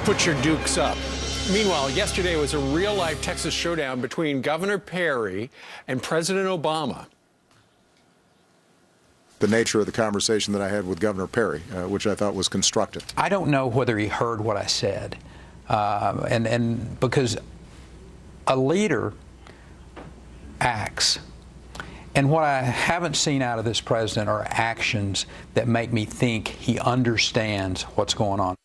Put your dukes up. Meanwhile, yesterday was a real-life Texas showdown between Governor Perry and President Obama. The nature of the conversation that I had with Governor Perry, which I thought was constructive. I don't know whether he heard what I said, and because a leader acts, and what I haven't seen out of this president are actions that make me think he understands what's going on.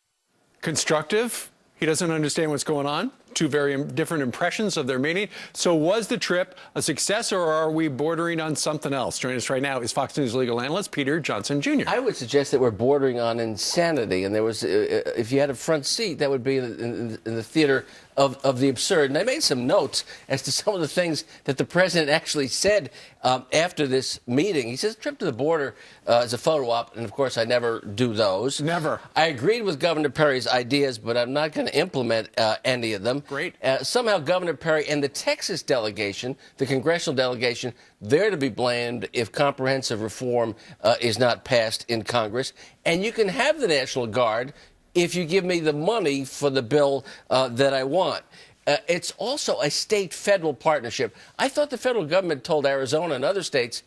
Constructive? He doesn't understand what's going on? Two very different impressions of their meeting. So was the trip a success, or are we bordering on something else? Joining us right now is Fox News legal analyst Peter Johnson Jr. I would suggest that we're bordering on insanity, and there was, if you had a front seat, that would be in the theater of the absurd. And I made some notes as to some of the things that the president actually said after this meeting. He says trip to the border is a photo op, and of course I never do those. Never. I agreed with Governor Perry's ideas, but I'm not going to implement any of them. Great. Somehow Governor Perry and the Texas delegation, the congressional delegation, they're to be blamed if comprehensive reform is not passed in Congress. And you can have the National Guard if you give me the money for the bill that I want. It's also a state-federal partnership. I thought the federal government told Arizona and other states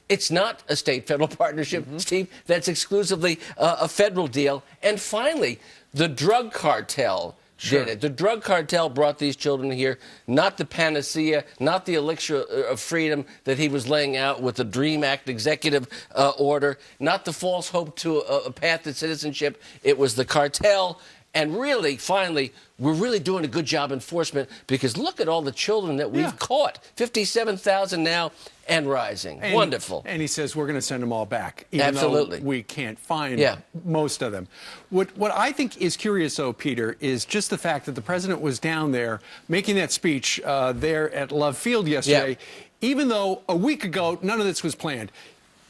it's not a state-federal partnership, Steve. That's exclusively a federal deal. And finally, the drug cartel did it. The drug cartel brought these children here, not the panacea, not the elixir of freedom that he was laying out with the DREAM Act executive order, not the false hope to a path to citizenship. It was the cartel. And really, finally, we're really doing a good job enforcement, because look at all the children that we've caught. 57,000 now and rising. And wonderful. And he says we're going to send them all back, even Absolutely. though we can't find most of them. What I think is curious, though, Peter, is just the fact that the president was down there making that speech there at Love Field yesterday, even though a week ago none of this was planned.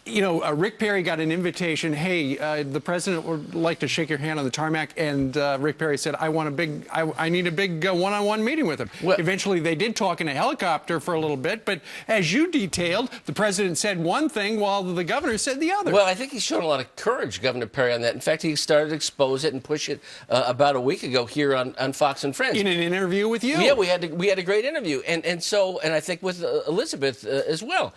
You know, Rick Perry got an invitation. Hey, the president would like to shake your hand on the tarmac, and Rick Perry said, "I want a big, I need a big one-on-one meeting with him." Well, eventually, they did talk in a helicopter for a little bit, but as you detailed, the president said one thing while the governor said the other. Well, I think he's shown a lot of courage, Governor Perry, on that. In fact, he started to expose it and push it about a week ago here on Fox and Friends. In an interview with you. Yeah, we had a great interview, and I think with Elizabeth as well.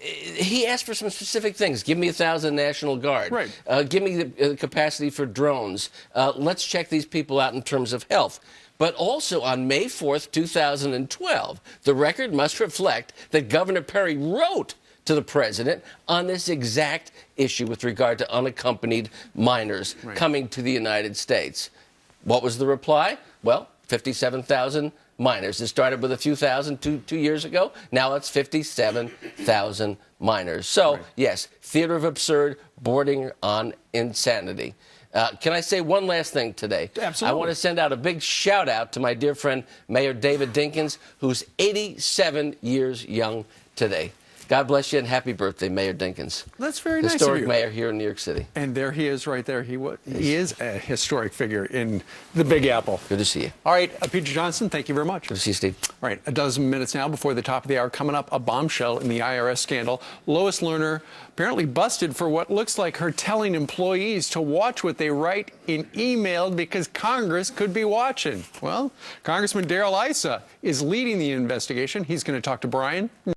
He asked for some specific things. Give me 1,000 National Guard. Right. Give me the capacity for drones. Let's check these people out in terms of health. But also on May 4th, 2012, the record must reflect that Governor Perry wrote to the president on this exact issue with regard to unaccompanied minors coming to the United States. What was the reply? Well, 57,000 minors. It started with a few thousand two years ago. Now it's 57,000 minors. So, yes, theater of absurd, bordering on insanity. Can I say one last thing today? Absolutely. I want to send out a big shout-out to my dear friend, Mayor David Dinkins, who's 87 years young today. God bless you, and happy birthday, Mayor Dinkins. That's very nice of you. Historic mayor here in New York City. And there he is right there. He is a historic figure in the Big Apple. Good to see you. All right, Peter Johnson, thank you very much. Good to see you, Steve. All right, a dozen minutes now before the top of the hour. Coming up, a bombshell in the IRS scandal. Lois Lerner apparently busted for what looks like her telling employees to watch what they write in email because Congress could be watching. Well, Congressman Darrell Issa is leading the investigation. He's going to talk to Brian